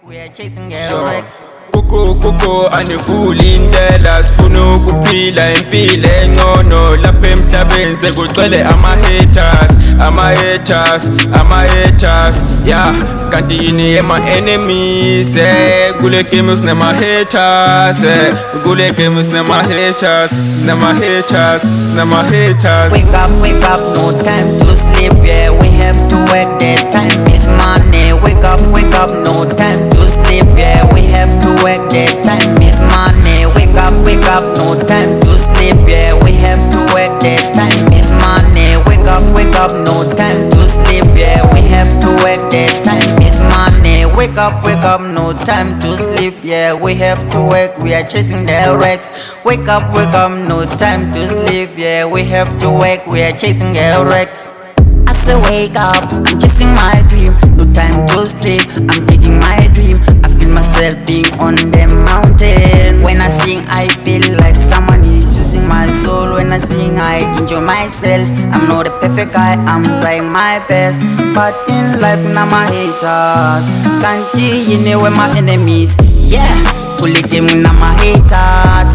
We are chasing Rex. Kuku anifuli indlela sifuna ukuphila impilo engcono lapha emhlabeni sekugcwele ama-haters yeah kanti yini ema-enemies kule game sinema-haters kule game sinema-haters Wake up, no time to sleep, yeah, we have to work, that time is money. Wake up, no time to sleep, yeah, we have to work, that time is money. Wake up, no time to sleep, yeah, we have to work, that time is money. Wake up, no time to sleep, yeah, we have to work, that time is money. Wake up, no time to sleep, yeah, we have to work, we are chasing the Rex. Wake up, no time to sleep, yeah, we have to work, we are chasing the Rex. I say wake up, I'm chasing my dream, no time to sleep, I'm taking my dream. I feel myself being on the mountain. When I sing, I feel like someone is using my soul. When I sing, I enjoy myself. I'm not a perfect guy, I'm trying my best, but in life, now my haters can't you know where my enemies, yeah. Pull it them, now my haters.